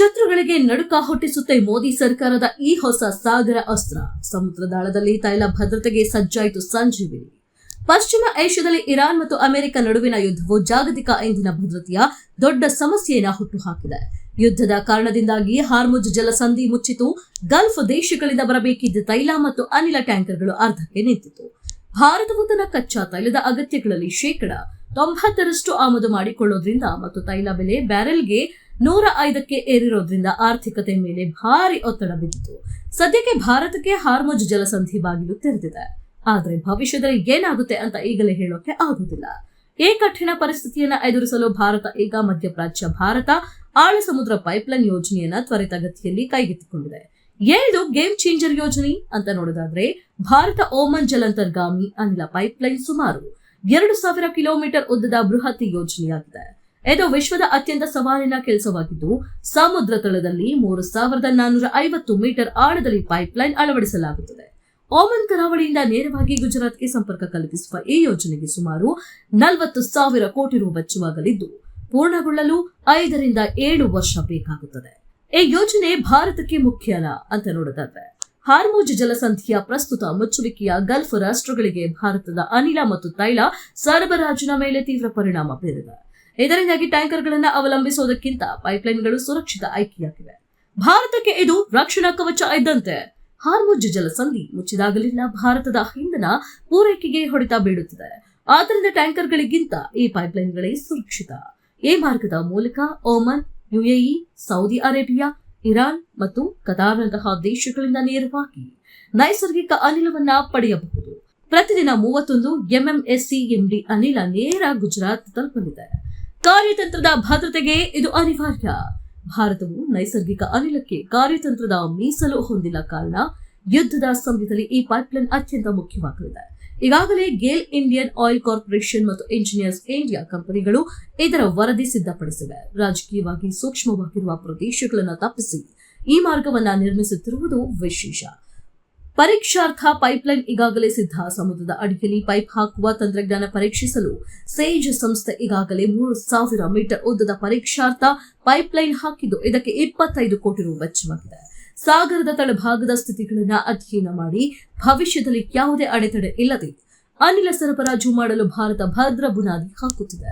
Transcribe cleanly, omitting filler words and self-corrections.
ಶತ್ರುಗಳಿಗೆ ನಡುಕ ಹುಟ್ಟಿಸುತ್ತೆ ಮೋದಿ ಸರ್ಕಾರದ ಈ ಹೊಸ ಸಾಗರ ಅಸ್ತ್ರ. ಸಮುದ್ರದಾಳದಲ್ಲಿ ತೈಲ ಭದ್ರತೆಗೆ ಸಜ್ಜಾಯಿತು ಸಂಜೀವಿನಿ. ಪಶ್ಚಿಮ ಏಷ್ಯಾದಲ್ಲಿ ಇರಾನ್ ಮತ್ತು ಅಮೆರಿಕ ನಡುವಿನ ಯುದ್ಧವು ಜಾಗತಿಕ ಇಂಧನ ಭದ್ರತೆಯ ದೊಡ್ಡ ಸಮಸ್ಯೆಯನ್ನು ಹುಟ್ಟುಹಾಕಿದೆ. ಯುದ್ಧದ ಕಾರಣದಿಂದಾಗಿ ಹಾರ್ಮುಜ್ ಜಲಸಂಧಿ ಮುಚ್ಚಿತು. ಗಲ್ಫ್ ದೇಶಗಳಿಂದ ಬರಬೇಕಿದ್ದ ತೈಲ ಮತ್ತು ಅನಿಲ ಟ್ಯಾಂಕರ್ಗಳು ಅರ್ಧಕ್ಕೆ ನಿಂತಿತು. ಭಾರತವು ತನ್ನ ಕಚ್ಚಾ ತೈಲದ ಅಗತ್ಯಗಳಲ್ಲಿ 90% ಆಮದು ಮಾಡಿಕೊಳ್ಳೋದ್ರಿಂದ ಮತ್ತು ತೈಲ ಬೆಲೆ ಬ್ಯಾರೆಲ್ಗೆ 105ಕ್ಕೆ ಏರಿರೋದ್ರಿಂದ ಆರ್ಥಿಕತೆ ಮೇಲೆ ಭಾರಿ ಒತ್ತಡ ಬಿದ್ದಿತು. ಸದ್ಯಕ್ಕೆ ಭಾರತಕ್ಕೆ ಹಾರ್ಮುಜ್ ಜಲಸಂಧಿ ಬಾಗಿಲು ತೆರೆದಿದೆ. ಆದರೆ ಭವಿಷ್ಯದಲ್ಲಿ ಏನಾಗುತ್ತೆ ಅಂತ ಈಗಲೇ ಹೇಳೋಕೆ ಆಗುವುದಿಲ್ಲ. ಈ ಕಠಿಣ ಪರಿಸ್ಥಿತಿಯನ್ನ ಎದುರಿಸಲು ಭಾರತ ಈಗ ಮಧ್ಯಪ್ರಾಚ್ಯ ಭಾರತ ಆಳ ಸಮುದ್ರ ಪೈಪ್ಲೈನ್ ಯೋಜನೆಯನ್ನ ತ್ವರಿತಗತಿಯಲ್ಲಿ ಕೈಗೆತ್ತಿಕೊಂಡಿದೆ. ಏನಿದು ಗೇಮ್ ಚೇಂಜರ್ ಯೋಜನೆ ಅಂತ ನೋಡೋದಾದ್ರೆ, ಭಾರತ ಓಮನ್ ಜಲಾಂತರ್ಗಾಮಿ ಅನಿಲ ಪೈಪ್ಲೈನ್ ಸುಮಾರು 2000 ಕಿಲೋಮೀಟರ್ ಉದ್ದದ ಬೃಹತ್ ಯೋಜನೆಯಾಗಿದೆ. ಇದು ವಿಶ್ವದ ಅತ್ಯಂತ ಸವಾಲಿನ ಕೆಲಸವಾಗಿದ್ದು, ಸಮುದ್ರ ತಳದಲ್ಲಿ 3450 ಮೀಟರ್ ಆಳದಲ್ಲಿ ಪೈಪ್ಲೈನ್ ಅಳವಡಿಸಲಾಗುತ್ತದೆ. ಓಮನ್ ಕರಾವಳಿಯಿಂದ ನೇರವಾಗಿ ಗುಜರಾತ್ಗೆ ಸಂಪರ್ಕ ಕಲ್ಪಿಸುವ ಈ ಯೋಜನೆಗೆ ಸುಮಾರು 40,000 ಕೋಟಿ ರು ವೆಚ್ಚವಾಗಲಿದ್ದು, ಪೂರ್ಣಗೊಳ್ಳಲು 5 ರಿಂದ 7 ವರ್ಷ ಬೇಕಾಗುತ್ತದೆ. ಈ ಯೋಜನೆ ಭಾರತಕ್ಕೆ ಮುಖ್ಯನ ಅಂತ ನೋಡೋದಾದ್ರೆ, ಹಾರ್ಮುಜ್ ಜಲಸಂಧಿಯ ಪ್ರಸ್ತುತ ಮುಚ್ಚುವಿಕೆಯ ಗಲ್ಫ್ ರಾಷ್ಟ್ರಗಳಿಗೆ ಭಾರತದ ಅನಿಲ ಮತ್ತು ತೈಲ ಸರಬರಾಜಿನ ಮೇಲೆ ತೀವ್ರ ಪರಿಣಾಮ ಬೀರಿದೆ. ಇದರಿಂದಾಗಿ ಟ್ಯಾಂಕರ್ಗಳನ್ನು ಅವಲಂಬಿಸುವುದಕ್ಕಿಂತ ಪೈಪ್ಲೈನ್ಗಳು ಸುರಕ್ಷಿತ ಆಯ್ಕೆಯಾಗಿವೆ. ಭಾರತಕ್ಕೆ ಇದು ರಕ್ಷಣಾ ಕವಚ ಇದ್ದಂತೆ. ಹಾರ್ಮುಜ್ ಜಲಸಂಧಿ ಮುಚ್ಚಿದಾಗಲೆಲ್ಲ ಭಾರತದ ಇಂಧನ ಪೂರೈಕೆಗೆ ಹೊಡೆತ ಬೀಳುತ್ತದೆ. ಆದ್ದರಿಂದ ಟ್ಯಾಂಕರ್ಗಳಿಗಿಂತ ಈ ಪೈಪ್ಲೈನ್ಗಳೇ ಸುರಕ್ಷಿತ. ಈ ಮಾರ್ಗದ ಮೂಲಕ Oman, UAE, Saudi Arabia, Iran ಮತ್ತು ಕತಾರ್ನಂತಹ ದೇಶಗಳಿಂದ ನೇರವಾಗಿ ನೈಸರ್ಗಿಕ ಅನಿಲವನ್ನ ಪಡೆಯಬಹುದು. ಪ್ರತಿದಿನ 31 MMSCMD ಅನಿಲ ನೇರ ಗುಜರಾತ್ ತಲುಪಲಿದೆ. ಕಾರ್ಯತಂತ್ರದ ಭದ್ರತೆಗೆ ಇದು ಅನಿವಾರ್ಯ. ಭಾರತವು ನೈಸರ್ಗಿಕ ಅನಿಲಕ್ಕೆ ಕಾರ್ಯತಂತ್ರದ ಮೀಸಲು ಹೊಂದಿಲ್ಲ ಕಾರಣ ಯುದ್ಧದ ಸಮಯದಲ್ಲಿ ಈ ಪೈಪ್ಲೈನ್ ಅತ್ಯಂತ ಮುಖ್ಯವಾಗಲಿದೆ. ಈಗಾಗಲೇ ಗೇಲ್ ಇಂಡಿಯನ್ ಆಯಿಲ್ ಕಾರ್ಪೊರೇಷನ್ ಮತ್ತು ಇಂಜಿನಿಯರ್ಸ್ ಇಂಡಿಯಾ ಕಂಪನಿಗಳು ಇದರ ವರದಿ ಸಿದ್ಧಪಡಿಸಿವೆ. ರಾಜಕೀಯವಾಗಿ ಸೂಕ್ಷ್ಮವಾಗಿರುವ ಪ್ರದೇಶಗಳನ್ನು ತಪ್ಪಿಸಿ ಈ ಮಾರ್ಗವನ್ನ ನಿರ್ಮಿಸುತ್ತಿರುವುದು ವಿಶೇಷ. ಪರೀಕ್ಷಾರ್ಥ ಪೈಪ್ಲೈನ್ ಈಗಾಗಲೇ ಸಿದ್ಧ. ಸಮುದ್ರದ ಅಡಿಯಲ್ಲಿ ಪೈಪ್ ಹಾಕುವ ತಂತ್ರಜ್ಞಾನ ಪರೀಕ್ಷಿಸಲು ಸೇಜ್ ಸಂಸ್ಥೆ ಈಗಾಗಲೇ 3000 ಮೀಟರ್ ಉದ್ದದ ಪರೀಕ್ಷಾರ್ಥ ಪೈಪ್ಲೈನ್ ಹಾಕಿದ್ದು, ಇದಕ್ಕೆ 25 ಕೋಟಿ ರು ವೆಚ್ಚವಾಗಿದೆ. ಸಾಗರದ ತಳಭಾಗದ ಸ್ಥಿತಿಗಳನ್ನು ಅಧ್ಯಯನ ಮಾಡಿ ಭವಿಷ್ಯದಲ್ಲಿ ಯಾವುದೇ ಅಡೆತಡೆ ಇಲ್ಲದೆ ಅನಿಲ ಸರಬರಾಜು ಮಾಡಲು ಭಾರತ ಭದ್ರ ಬುನಾದಿ ಹಾಕುತ್ತಿದೆ.